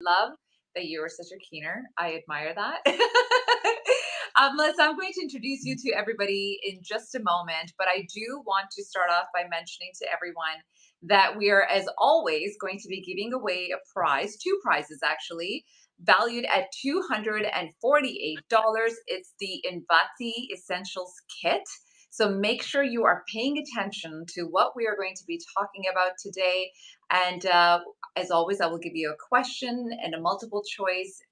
Love that you are such a keener. I admire that. Melissa, I'm going to introduce you to everybody in just a moment, but I do want to start off by mentioning to everyone that we are, as always, going to be giving away a prize, two prizes actually, valued at $248. It's the Invati Essentials Kit. So make sure you are paying attention to what we are going to be talking about today. And as always, I will give you a question and a multiple choice,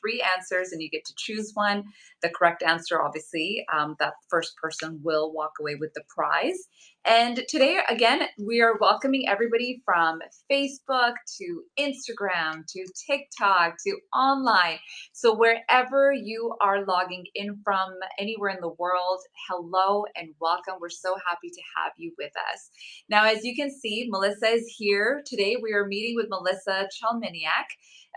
three answers, and you get to choose one. The correct answer, obviously, that first person will walk away with the prize. And today, again, we are welcoming everybody from Facebook to Instagram to TikTok to online. So, wherever you are logging in from, anywhere in the world, hello and welcome. We're so happy to have you with us. Now, as you can see, Melissa is here. Today, we are meeting with Melissa Chalminiak,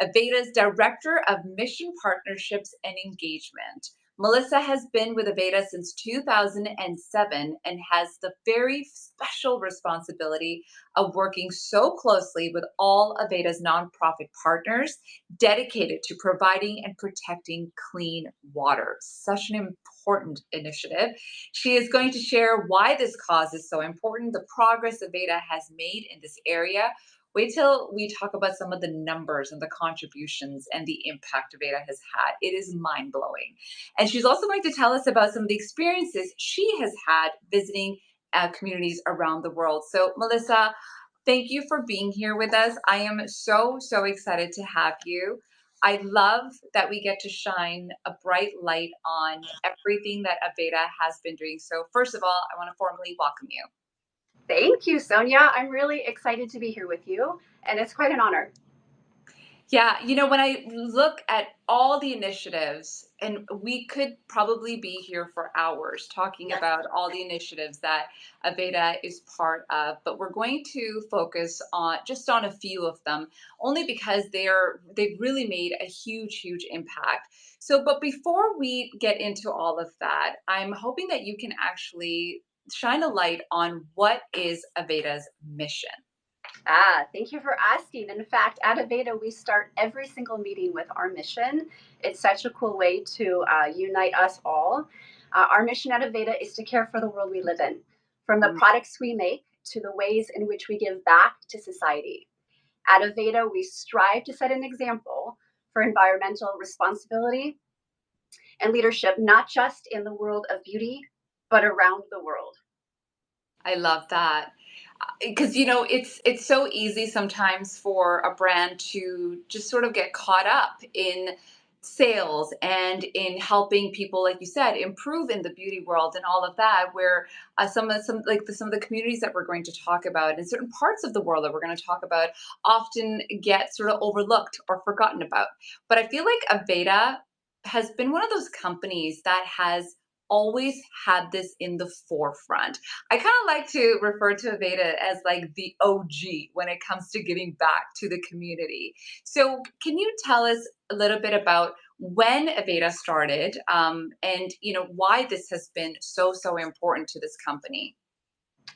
Aveda's Director of Mission Partnerships and Engagement. Melissa has been with Aveda since 2007 and has the very special responsibility of working so closely with all Aveda's nonprofit partners dedicated to providing and protecting clean water. Such an important initiative. She is going to share why this cause is so important, the progress Aveda has made in this area. Wait till we talk about some of the numbers and the contributions and the impact Aveda has had. It is mind blowing. And she's also going to tell us about some of the experiences she has had visiting communities around the world. So, Melissa, thank you for being here with us. I am so, so excited to have you. I love that we get to shine a bright light on everything that Aveda has been doing. So, first of all, I want to formally welcome you. Thank you, Sonia. I'm really excited to be here with you, and it's quite an honor. Yeah, when I look at all the initiatives, and we could probably be here for hours talking Yes. about all the initiatives that Aveda is part of, but we're going to focus on just on a few of them, only because they've really made a huge, huge impact. So, but before we get into all of that, I'm hoping that you can actually shine a light on what is Aveda's mission. Thank you for asking. In fact, at Aveda, we start every single meeting with our mission. It's such a cool way to unite us all. Our mission at Aveda is to care for the world we live in, from the products we make to the ways in which we give back to society. At Aveda, we strive to set an example for environmental responsibility and leadership, not just in the world of beauty, but around the world. I love that. Because it's so easy sometimes for a brand to just sort of get caught up in sales and in helping people, like you said, improve in the beauty world and all of that, where some of the communities that we're going to talk about in certain parts of the world that we're going to talk about often get sort of overlooked or forgotten about. But I feel like Aveda has been one of those companies that has always had this in the forefront. I kind of like to refer to Aveda as like the OG when it comes to giving back to the community. So, can you tell us a little bit about when Aveda started, and why this has been so so important to this company?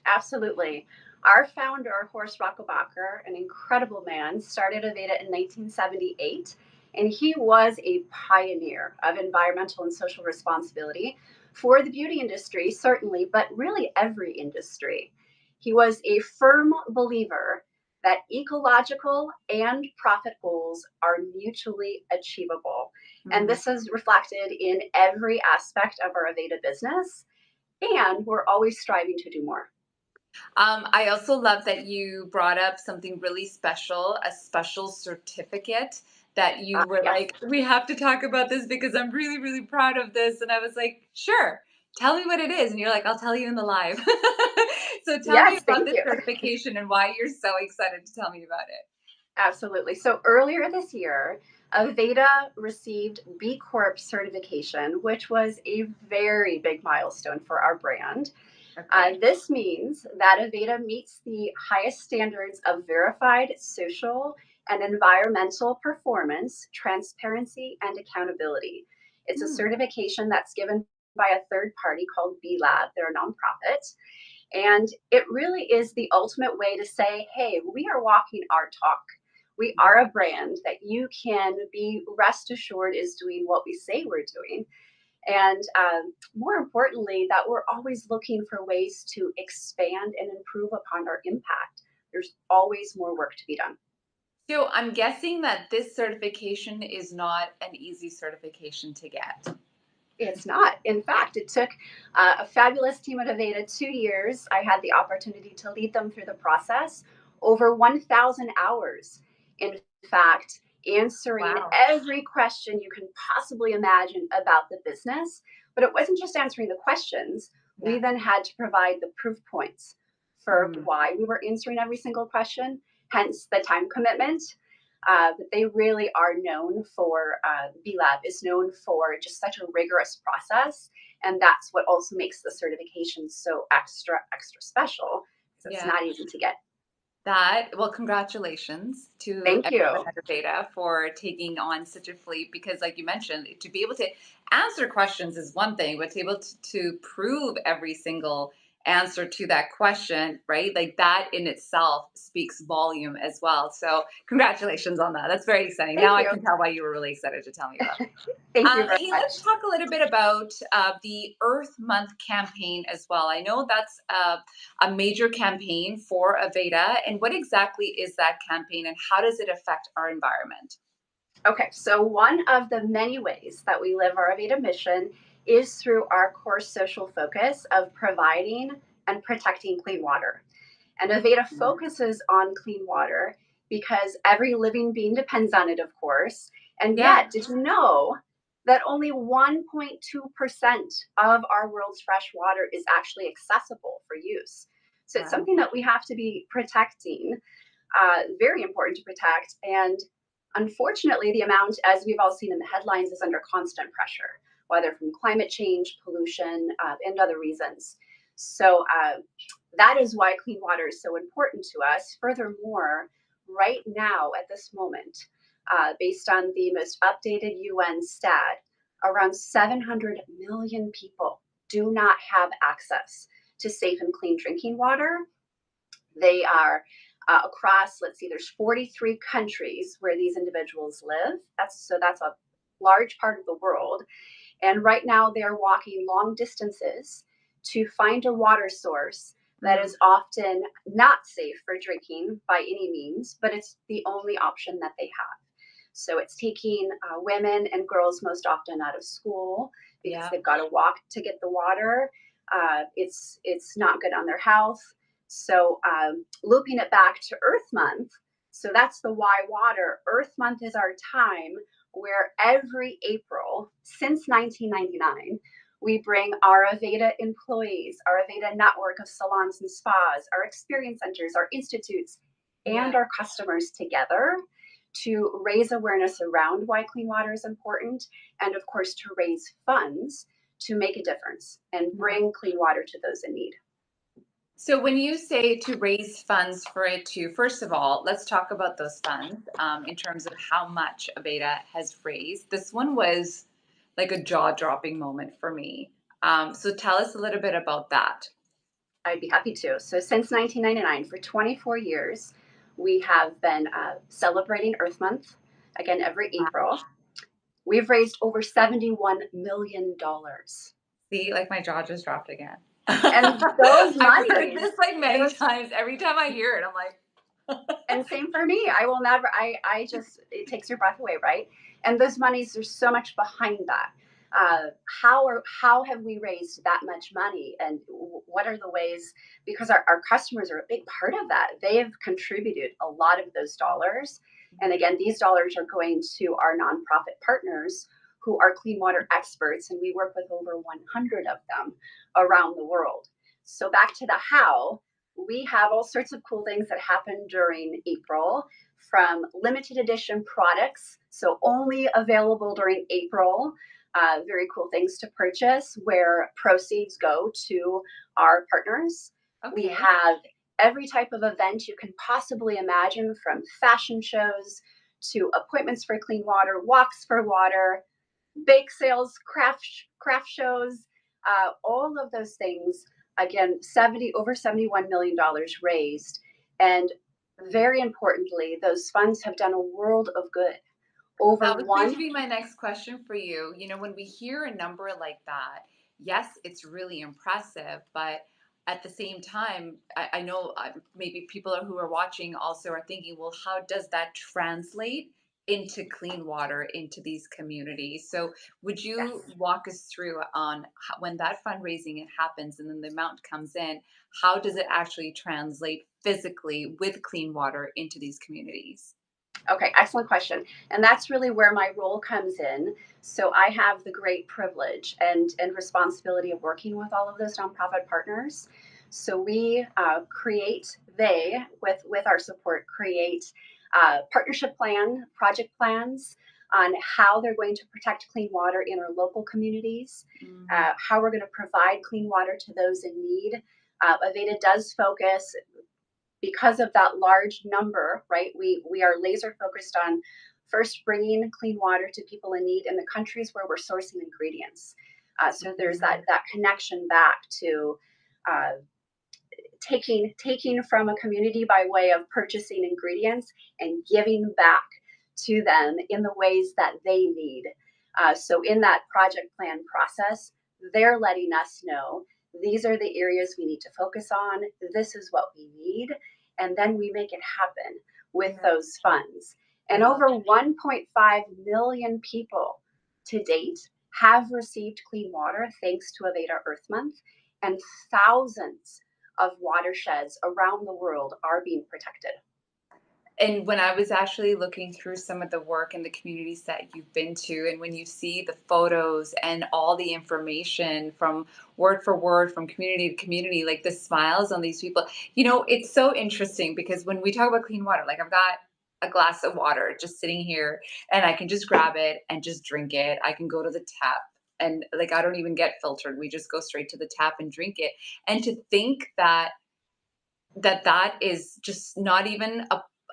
Absolutely. Our founder, Horst Rockelbacher, an incredible man, started Aveda in 1978, and he was a pioneer of environmental and social responsibility for the beauty industry, certainly, but really every industry. He was a firm believer that ecological and profit goals are mutually achievable. And Mhm. this is reflected in every aspect of our Aveda business, and we're always striving to do more. I also love that you brought up something really special, a special certificate that you were Yes. like, we have to talk about this because I'm really, really proud of this. And I was like, sure, tell me what it is. And you're like, I'll tell you in the live. So tell me Yes, about thank this you. certification and why you're so excited to tell me about it. Absolutely. So earlier this year, Aveda received B Corp certification, which was a very big milestone for our brand. Okay. This means that Aveda meets the highest standards of verified social and environmental performance, transparency, and accountability. It's a Hmm. certification that's given by a third party called B Lab. They're a nonprofit. And it really is the ultimate way to say, hey, we are walking our talk. We Yeah. are a brand that you can be rest assured is doing what we say we're doing. And more importantly, that we're always looking for ways to expand and improve upon our impact. There's always more work to be done. So I'm guessing that this certification is not an easy certification to get. It's not. In fact, it took a fabulous team at Aveda 2 years. I had the opportunity to lead them through the process, over 1,000 hours. In fact, answering Wow. every question you can possibly imagine about the business. But it wasn't just answering the questions. We Yeah. then had to provide the proof points for Mm. why we were answering every single question, hence the time commitment. But they really are known for, B Lab is known for just such a rigorous process. And that's what also makes the certification so extra, extra special because it's Yeah. not easy to get. Well, congratulations to Thank everyone you. at Aveda for taking on such a fleet because, like you mentioned, to be able to answer questions is one thing, but to be able to prove every single answer to that question, right? Like that in itself speaks volume as well. So, congratulations on that. That's very exciting. Thank Now I you. can tell why you were really excited to tell me about it. Thank you very Hey, much. let's talk a little bit about the Earth Month campaign as well. I know that's a major campaign for Aveda. And what exactly is that campaign and how does it affect our environment? Okay, so one of the many ways that we live our Aveda mission is through our core social focus of providing and protecting clean water. And Aveda Mhm. focuses on clean water because every living being depends on it, of course. And Yeah, yet, did you know that only 1.2% of our world's fresh water is actually accessible for use? So it's wow. something that we have to be protecting, very important to protect. And unfortunately, the amount, as we've all seen in the headlines, is under constant pressure, whether from climate change, pollution, and other reasons. So that is why clean water is so important to us. Furthermore, right now at this moment, based on the most updated UN stat, around 700 million people do not have access to safe and clean drinking water. They are across, let's see, there's 43 countries where these individuals live. That's a large part of the world. And right now they're walking long distances to find a water source that Mm, is often not safe for drinking by any means, but it's the only option that they have. So it's taking women and girls most often out of school because yeah, they've got to walk to get the water. It's not good on their health. So looping it back to Earth Month, so that's the why water. Earth Month is our time where every April since 1999 we bring our Aveda employees, our Aveda network of salons and spas, our experience centers, our institutes, and yeah. our customers together to raise awareness around why clean water is important, and of course, to raise funds to make a difference and Yeah. bring clean water to those in need. So when you say to raise funds for it to, first of all, let's talk about those funds in terms of how much Aveda has raised. This one was like a jaw-dropping moment for me. So tell us a little bit about that. I'd be happy to. So, since 1999, for 24 years, we have been celebrating Earth Month again every April. We've raised over $71 million. See, like my jaw just dropped again. And those I've heard monies, this like many those times. Every time I hear it, I'm like, and same for me. I will never, I just, it takes your breath away, right? And those monies, there's so much behind that. How have we raised that much money, and what are the ways? Because our customers are a big part of that. They have contributed a lot of those dollars, and again, these dollars are going to our nonprofit partners who are clean water experts, and we work with over 100 of them around the world. So back to the how, we have all sorts of cool things that happen during April, from limited edition products, so only available during April. Very cool things to purchase where proceeds go to our partners. We okay, have every type of event you can possibly imagine, from fashion shows to appointments for clean water, walks for water, bake sales, craft shows, all of those things. Again, 71 million dollars raised, and Very importantly, those funds have done a world of good. Over That was going to one be my next question for you. When we hear a number like that, yes, it's really impressive, but at the same time, I know maybe people who are watching also are thinking, well, how does that translate into clean water into these communities? So, would you Yes. walk us through on how, when that fundraising it happens and then the amount comes in, how does it actually translate physically with clean water into these communities? Okay, excellent question. And that's really where my role comes in. So I have the great privilege and responsibility of working with all of those nonprofit partners. So we create, they, with our support, create partnership project plans on how they're going to protect clean water in our local communities, Mm, how we're going to provide clean water to those in need. Aveda does focus because of that large number, right? We are laser focused on first bringing clean water to people in need in the countries where we're sourcing ingredients. So there's mm, that connection back to uh, taking from a community by way of purchasing ingredients and giving back to them in the ways that they need. So in that project plan process, they're letting us know these are the areas we need to focus on. This is what we need, and then we make it happen with yeah, those funds. I And love over 1.5 million people to date have received clean water thanks to Aveda Earth Month, and thousands of watersheds around the world are being protected. And when I was actually looking through some of the work in the communities that you've been to, and when you see the photos and all the information from word for word, from community to community, like the smiles on these people, it's so interesting because when we talk about clean water, like I've got a glass of water just sitting here and I can just grab it and just drink it. I can go to the tap and like I don't even get filtered. We just go straight to the tap and drink it. And to think that is just not even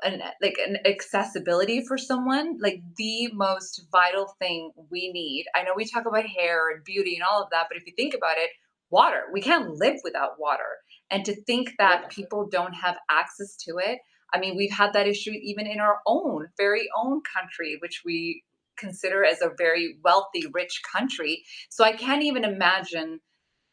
an accessibility for someone, like the most vital thing we need. I know we talk about hair and beauty and all of that, but if you think about it, water, we can't live without water. And to think that Absolutely. people don't have access to it, I mean, we've had that issue even in our own very own country, which we consider as a very wealthy rich country. So I can't even imagine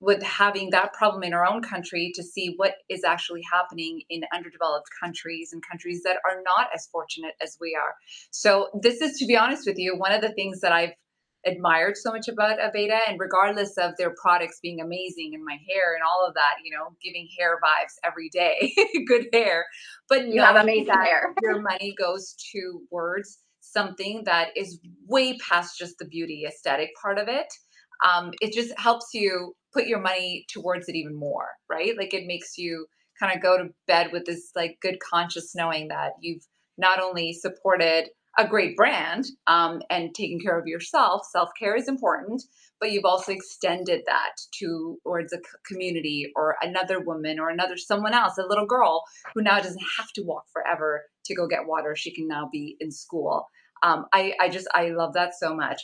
with having that problem in our own country to see what is actually happening in underdeveloped countries and countries that are not as fortunate as we are. So this is, to be honest with you, one of the things that I've admired so much about Aveda, and regardless of their products being amazing and my hair and all of that, giving hair vibes every day, good hair, but You have knowing amazing that hair. your money goes towards something that is way past just the beauty aesthetic part of it. It just helps you put your money towards it even more, right? Like it makes you kind of go to bed with this like good conscious knowing that you've not only supported a great brand and taking care of yourself. Self care is important, but you've also extended that towards a community or another woman or another someone else, a little girl who now doesn't have to walk forever to go get water. She can now be in school. I love that so much.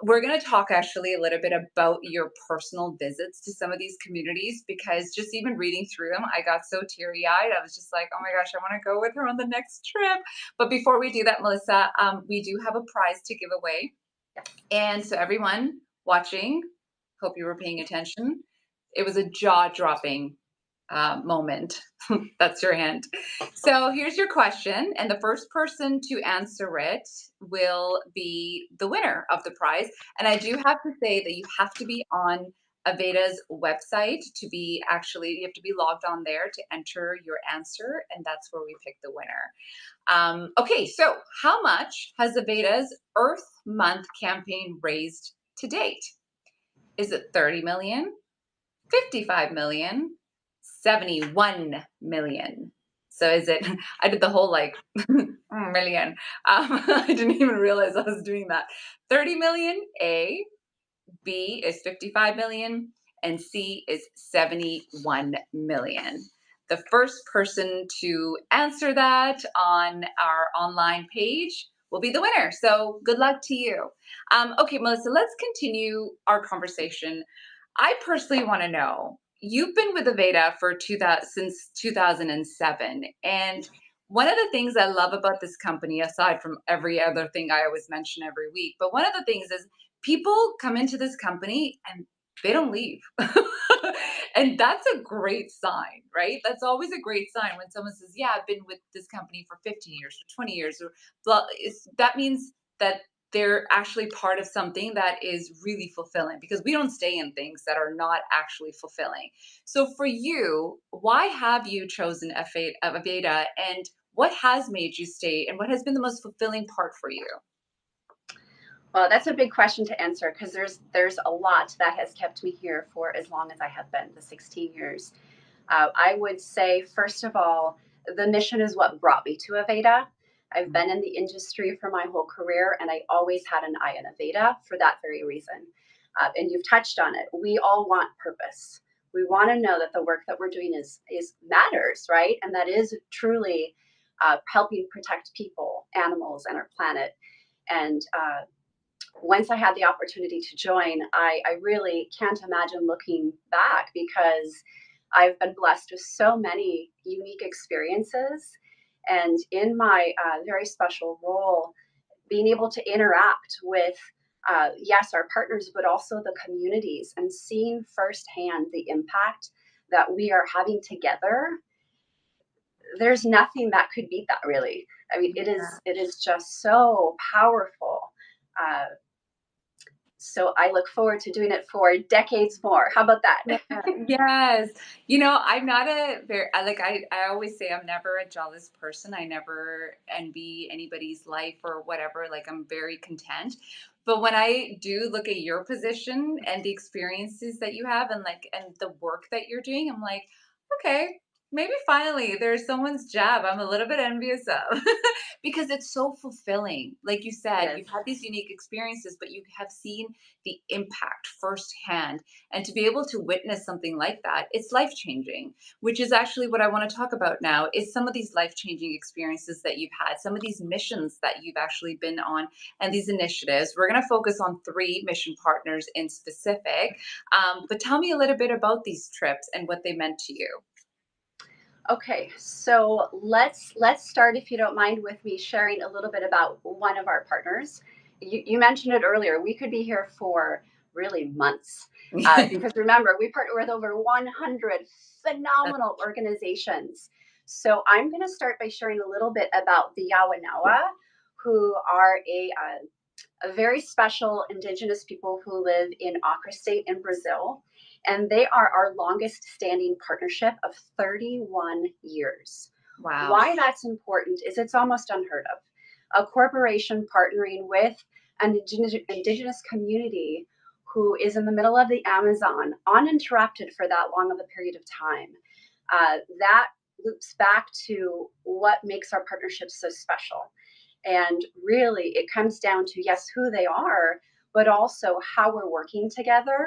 We're going to talk actually a little bit about your personal visits to some of these communities because just even reading through them, I got so teary eyed. I was just like, oh my gosh, I want to go with her on the next trip. But before we do that, Melissa, we do have a prize to give away. Yes. And so, everyone watching, hope you were paying attention. It was a jaw dropping moment. That's your hint. So here's your question, and the first person to answer it will be the winner of the prize. And I do have to say that you have to be on Aveda's website to be actually, you have to be logged on there to enter your answer, and that's where we pick the winner. Okay, so how much has Aveda's Earth Month campaign raised to date? Is it 30 million? 55 million, 71 million. So is it, I did the whole like million. I didn't even realize I was doing that. 30 million, A, B is 55 million, and C is 71 million. The first person to answer that on our online page will be the winner. So good luck to you. Okay, Melissa, let's continue our conversation. I personally want to know, you've been with Aveda for 2000 since 2007, and One of the things I love about this company, aside from every other thing I always mention every week, but one of the things is people come into this company and they don't leave. And that's a great sign, right? That's always a great sign when someone says, "Yeah, I've been with this company for 15 years, for 20 years," or blah. That means that they're actually part of something that is really fulfilling because we don't stay in things that are not actually fulfilling. So for you, why have you chosen Aveda, and what has made you stay, and what has been the most fulfilling part for you? Well, that's a big question to answer because there's a lot that has kept me here for as long as I have been, the 16 years. I would say, first of all, the mission is what brought me to Aveda. I've Mm, been in the industry for my whole career, and I always had an eye on Aveda for that very reason. And you've touched on it. We all want purpose. We want to know that the work that we're doing is matters, right? And that is truly helping protect people, animals, and our planet. And once I had the opportunity to join, I really can't imagine looking back because I've been blessed with so many unique experiences. And in my very special role, being able to interact with, yes, our partners, but also the communities and seeing firsthand the impact that we are having together, there's nothing that could beat that, really. I mean, it is just so powerful. Uh, so I look forward to doing it for decades more. How about that? yeah, yes. I'm not a very I always say I'm never a jealous person. I never envy anybody's life or whatever. Like I'm very content. But when I do look at your position and the experiences that you have and the work that you're doing, I'm like, okay, maybe finally there's someone's job I'm a little bit envious of. Because it's so fulfilling. Like you It said, is. you've had these unique experiences, but you have seen the impact firsthand, and to be able to witness something like that, it's life changing, which is actually what I want to talk about now is some of these life changing experiences that you've had, some of these missions that you've actually been on, and these initiatives. We're going to focus on three mission partners in specific. But tell me a little bit about these trips and what they meant to you. Okay, so let's start, if you don't mind, with me sharing a little bit about one of our partners. You mentioned it earlier. We could be here for really months because remember, we partner with over 100 phenomenal organizations. So I'm going to start by sharing a little bit about the Yawanawa, who are a very special indigenous people who live in Acre State in Brazil. And they are our longest standing partnership of 31 years. Wow. Why that's important is it's almost unheard of. A corporation partnering with an indigenous community who is in the middle of the Amazon, uninterrupted for that long of a period of time. That loops back to what makes our partnerships so special. And really, it comes down to, yes, who they are, but also how we're working together.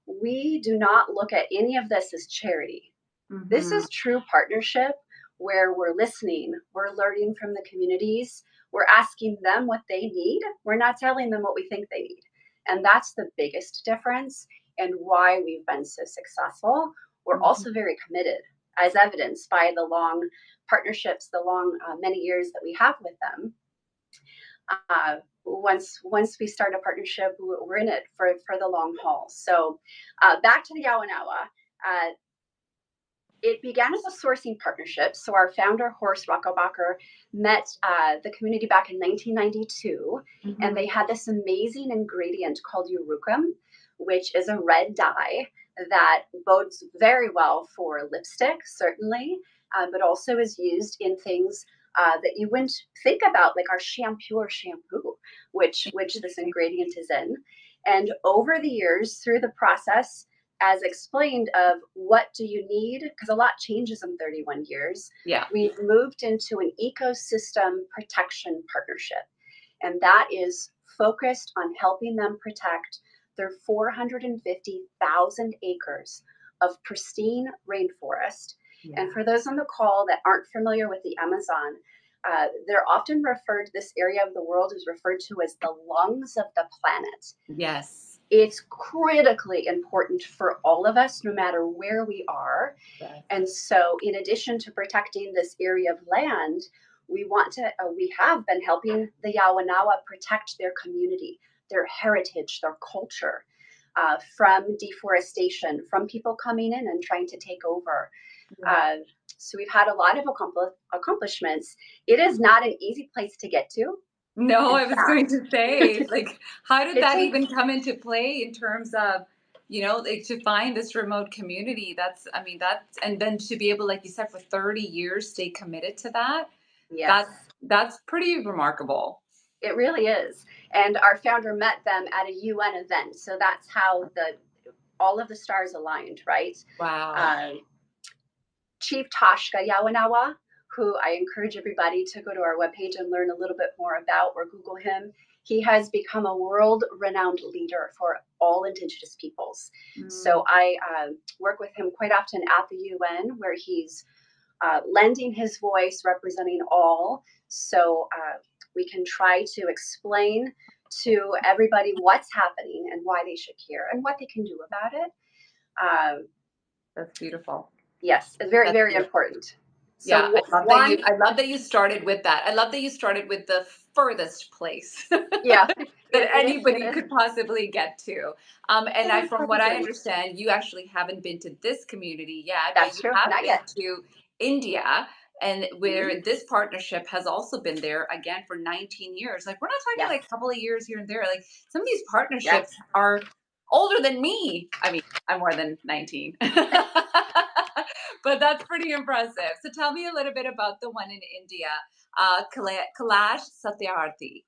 We do not look at any of this as charity. This Hmm. is true partnership where we're listening, we're learning from the communities, we're asking them what they need. We're not telling them what we think they need. And that's the biggest difference and why we've been so successful. We're also very committed, as evidenced by the long partnerships, the long many years that we have with them. Once we start a partnership, we're in it for the long haul. So back to the Yawanawa. It began as a sourcing partnership. So our founder, Horst Rockelbacher, met the community back in 1992, and Hmm. they had this amazing ingredient called urucum, which is a red dye that bodes very well for lipstick, certainly, but also is used in things that you wouldn't think about, like our shampoo, which this ingredient is in. And over the years, through the process, as explained of what do you need, because a lot changes in 31 years, Yeah. we've moved into an ecosystem protection partnership. And that is focused on helping them protect their 450,000 acres of pristine rainforest. And Yeah. for those on the call that aren't familiar with the Amazon, they're often referred, this area of the world is referred to as the lungs of the planet. Yes. It's critically important for all of us, no matter where we are. Yes. And so, in addition to protecting this area of land, we have been helping the Yawanawa protect their community, their heritage, their culture, from deforestation, from people coming in and trying to take over. Yeah. Uh, so we've had a lot of accomplishments. It is not an easy place to get to. No, In I was going fact, to say, like, how did it that even takes come into play in terms of, like to find this remote community? I mean, that's, and then to be able, like you said, for 30 years, stay committed to that. yes, That's pretty remarkable. it really is. And our founder met them at a UN event, so that's how the all of the stars aligned, right? Wow. Uh, Chief Tashka Yawanawa, who I encourage everybody to go to our webpage and learn a little bit more about or Google him. He has become a world renowned leader for all Indigenous peoples. So Mm, I work with him quite often at the UN, where he's lending his voice, representing all. So we can try to explain to everybody what's happening and why they should care and what they can do about it. Um, that's beautiful. yes, it's very, That's very beautiful. important. Yeah, So one, I love that you started with that. I love that you started with the furthest place yeah, that it anybody is. could possibly get to. And It I, is from quite a what I journey. understand, you actually haven't been to this community yet, but That's you true. have Not been yet. to India, and Mhm. where this partnership has also been there again for 19 years. Like, we're not talking Yes. like a couple of years here and there. Like, some of these Yes. partnerships are older than me. I mean, I'm more than 19. But that's pretty impressive. So tell me a little bit about the one in India, Kailash Satyarthi.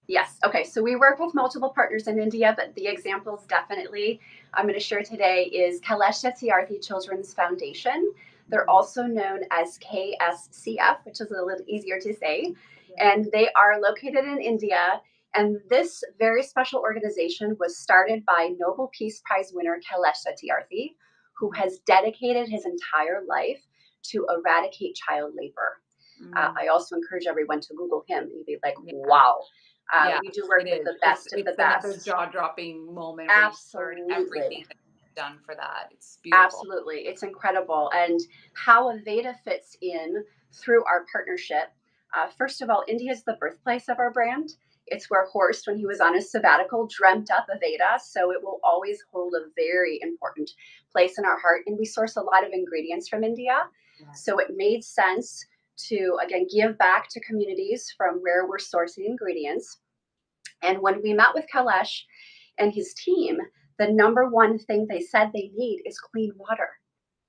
Yes. Okay. So we work with multiple partners in India, but the examples definitely I'm going to share today is Kailash Satyarthi Children's Foundation. They're Mhm. also known as KSCF, which is a little easier to say. Yeah. And they are located in India. And this very special organization was started by Nobel Peace Prize winner Kailash Satyarthi, who has dedicated his entire life to eradicate child labor. Mm, I also encourage everyone to Google him. You'd be like, yeah. wow. Yeah, We do work it with is. the best of the It's another best. jaw-dropping moment where you learn Absolutely. everything that you've done for that. It's beautiful. Absolutely. It's incredible. And how Aveda fits in through our partnership. First of all, India is the birthplace of our brand. It's where Horst, when he was on his sabbatical, dreamt up Aveda. So it will always hold a very important place in our heart. And we source a lot of ingredients from India. Yes. So it made sense to, again, give back to communities from where we're sourcing ingredients. And when we met with Kailash and his team, the number one thing they said they need is clean water.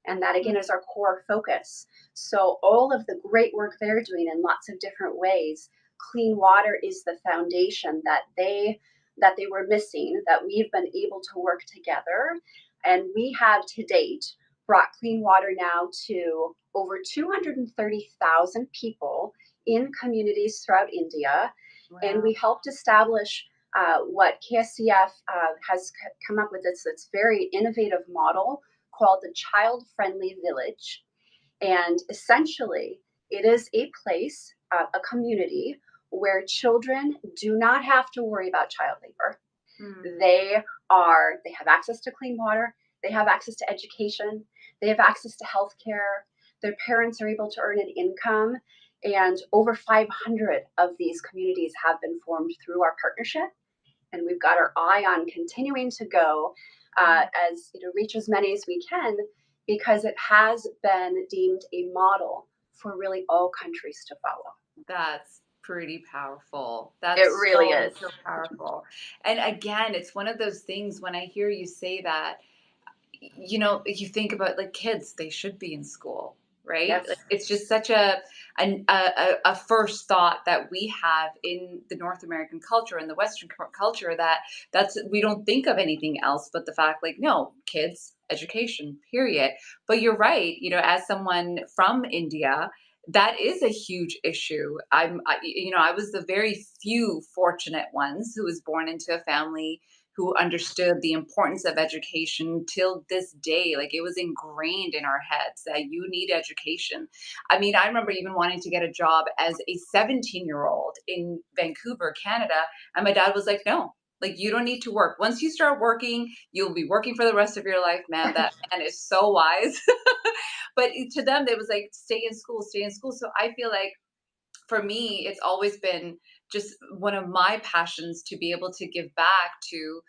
And that again is our core focus. So all of the great work they're doing in lots of different ways, clean water is the foundation that they were missing, that we've been able to work together. And we have to date brought clean water now to over 230,000 people in communities throughout India. And Wow. we helped establish what KSCF has come up with. This very innovative model called the Child Friendly Village. And essentially, it is a place, a community where children do not have to worry about child labor. Mm, They have access to clean water, they have access to education, they have access to healthcare. Their parents are able to earn an income, and over 500 of these communities have been formed through our partnership. And we've got our eye on continuing to go as reach as many as we can, because it has been deemed a model for really all countries to follow. that's pretty powerful. It That's really so, is. so powerful. And again, it's one of those things when I hear you say that, you think about like kids, they should be in school, right? Yes. Like, it's just such a first thought that we have in the North American culture and the Western culture, that we don't think of anything else but the fact, like, no, kids, education, period. But you're right, as someone from India, that is a huge issue. I was the very few fortunate ones who was born into a family who understood the importance of education till this day. Like, it was ingrained in our heads that you need education. I mean, I remember even wanting to get a job as a 17-year-old in Vancouver, Canada. And my dad was like, no, like, you don't need to work. Once you start working, you'll be working for the rest of your life, man. That man is so wise. But to them, they was like, stay in school, stay in school. So I feel like for me, it's always been just one of my passions to be able to give back to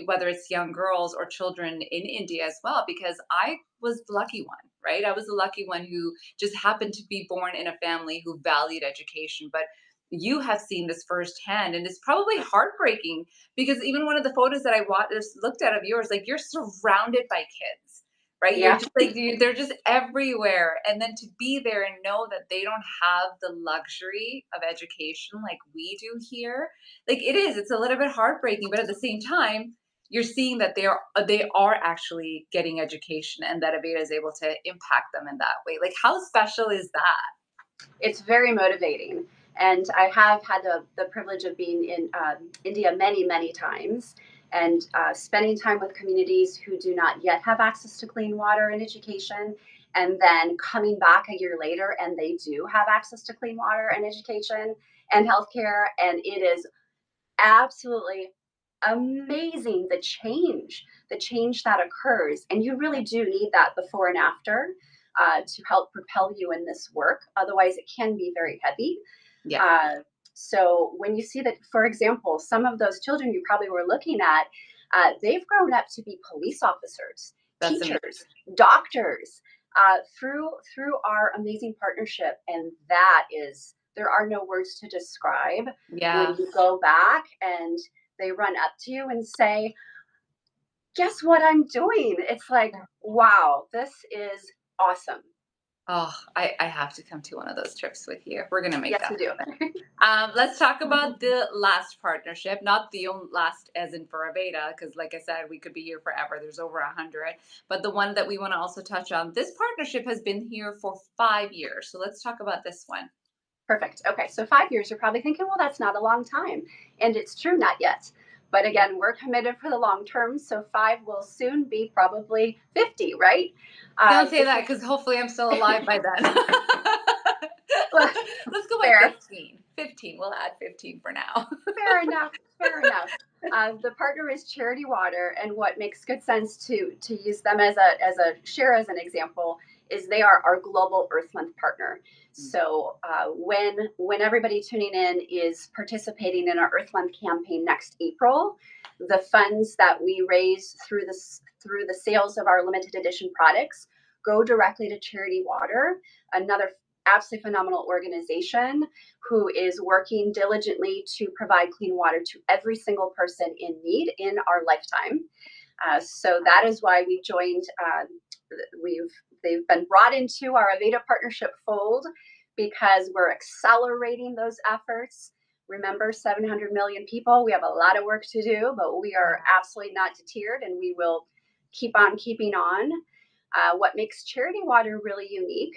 whether it's young girls or children in India as well, because I was the lucky one, right? I was the lucky one who just happened to be born in a family who valued education. But you have seen this firsthand, and it's probably heartbreaking because even one of the photos that I just looked at of yours, like you're surrounded by kids, right? You're Yeah, just like they're just everywhere, and then to be there and know that they don't have the luxury of education like we do here, like it's a little bit heartbreaking, but at the same time, you're seeing that they are actually getting education, and that Aveda is able to impact them in that way. Like, how special is that? it's very motivating. And I have had the privilege of being in India many, many times and spending time with communities who do not yet have access to clean water and education. And then coming back a year later and they do have access to clean water and education and healthcare. And it is absolutely amazing the change that occurs. And you really do need that before and after to help propel you in this work. Otherwise, it can be very heavy. Yeah, Uh, so when you see that, for example, some of those children you probably were looking at, they've grown up to be police officers, that's amazing. teachers, doctors, through our amazing partnership, and that is there are no words to describe when Yeah. you go back and they run up to you and say, "Guess what I'm doing?" It's like, wow, this is awesome. Oh, I have to come to one of those trips with you. We're gonna make Yes, that we do. happen. Let's talk about the last partnership, not the only last as in for Aveda, because like I said, we could be here forever. There's over 100, but the one that we want to also touch on. This partnership has been here for 5 years, so let's talk about this one. Perfect. Okay, so 5 years, you're probably thinking, well, that's not a long time. And it's true, not yet. But Yeah. again, we're committed for the long term. So five will soon be probably 50, right? Don't say This that is because hopefully I'm still alive by then. Let's go by fair. 15. 15. We'll add 15 for now. Fair enough. Fair enough. The partner is Charity Water, and what makes good sense to use them as a share as an example is they are our global Earth Month partner. So when everybody tuning in is participating in our Earth Month campaign next April, the funds that we raise through the sales of our limited edition products go directly to Charity Water, another absolutely phenomenal organization who is working diligently to provide clean water to every single person in need in our lifetime. So that is why we joined. We've they've been brought into our Aveda partnership fold because we're accelerating those efforts. Remember, 700 million people. We have a lot of work to do, but we are absolutely not deterred, and we will keep on keeping on. What makes Charity Water really unique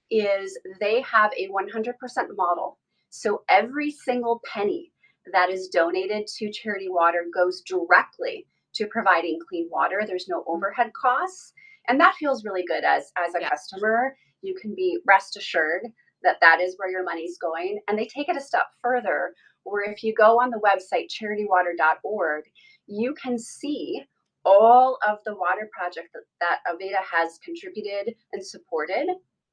is they have a 100% model. So every single penny that is donated to Charity Water goes directly to providing clean water. There's no overhead costs. And that feels really good as a Yeah. customer. You can be rest assured that that is where your money's going. And they take it a step further, where if you go on the website charitywater.org, you can see all of the water projects that Aveda has contributed and supported.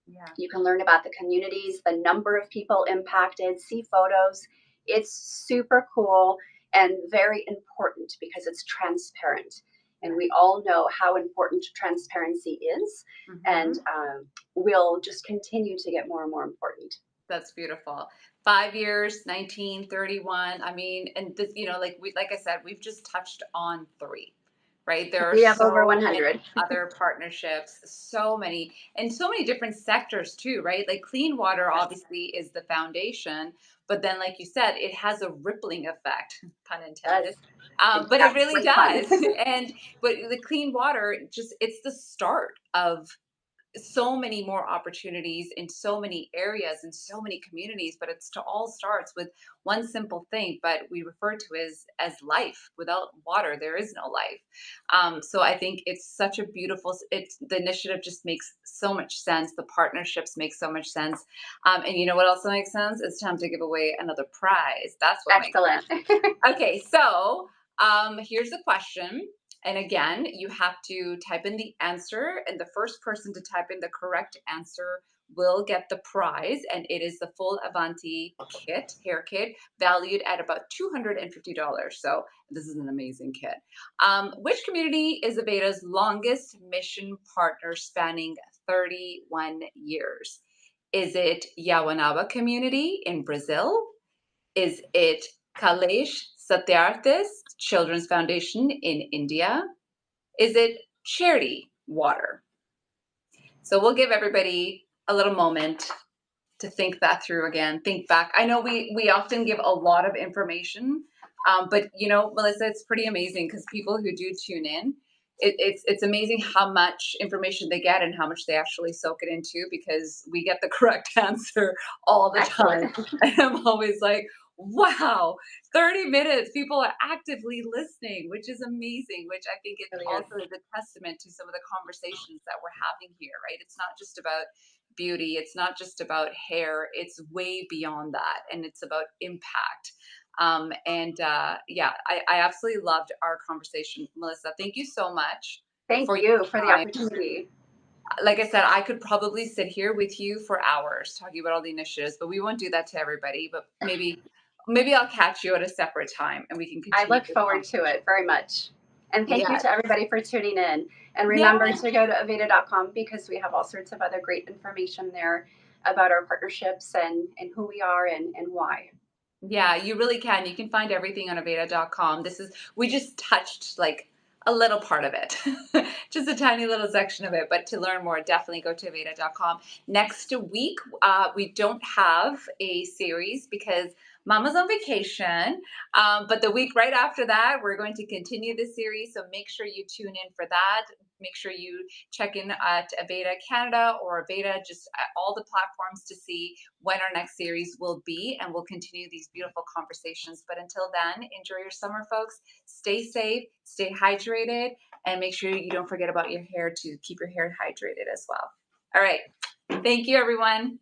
Yeah. You can learn about the communities, the number of people impacted, see photos. It's super cool and very important because it's transparent. And we all know how important transparency is. And Hmm. will just continue to get more and more important. That's beautiful. 5 years, 1931. I mean, and this, like I said, we've just touched on three, right? There are We have over so many 100. other partnerships, so many, and so many different sectors too, right? Like clean water Yes. obviously is the foundation, but then, like you said, it has a rippling effect, pun Yes. intended. It, But it that's really great fun. does. And but the clean water just it's the start of so many more opportunities in so many areas and so many communities, but it's to all starts with one simple thing, but we refer to as life. Without water there is no life. So I think it's such a beautiful, it's the initiative just makes so much sense, the partnerships make so much sense. And you know what also makes sense? It's time to give away another prize. That's what makes Excellent. sense. Okay, so here's the question. And again, you have to type in the answer, and the first person to type in the correct answer will get the prize, and it is the full Avanti kit, hair kit, valued at about $250. So this is an amazing kit. Which community is Aveda's longest mission partner, spanning 31 years? Is it Yawanaba community in Brazil? Is it Kailash Satyarthis Children's Foundation in India? Is it Charity Water? So we'll give everybody a little moment to think that through again, think back. I know we often give a lot of information, but Melissa, it's pretty amazing because people who do tune in, it's amazing how much information they get and how much they actually soak it into because we get the correct answer all the Excellent. time. And I'm always like, wow, 30 minutes. People are actively listening, which is amazing, which I think it Really is. also is a testament to some of the conversations that we're having here, right? It's not just about beauty. It's not just about hair. It's way beyond that, and it's about impact. Yeah, I absolutely loved our conversation, Melissa. Thank you so much Thank for you for your the time. opportunity. Like I said, I could probably sit here with you for hours talking about all the initiatives, but we won't do that to everybody. But maybe I'll catch you at a separate time, and we can I continue look this forward to conversation. it very much. And thank you Yeah, to everybody for tuning in. And yeah. remember to go to aveda.com because we have all sorts of other great information there about our partnerships and who we are and why. Yeah, you really can. You can find everything on Aveda.com. We just touched like a little part of it, just a tiny little section of it. But to learn more, definitely go to Aveda.com. Next week, we don't have a series because Mama's on vacation. But the week right after that, we're going to continue the series. So make sure you tune in for that. Make sure you check in at Aveda Canada or Aveda, just at all the platforms to see when our next series will be, and we'll continue these beautiful conversations. But until then, enjoy your summer, folks. Stay safe, stay hydrated, and make sure you don't forget about your hair to keep your hair hydrated as well. All right. Thank you, everyone.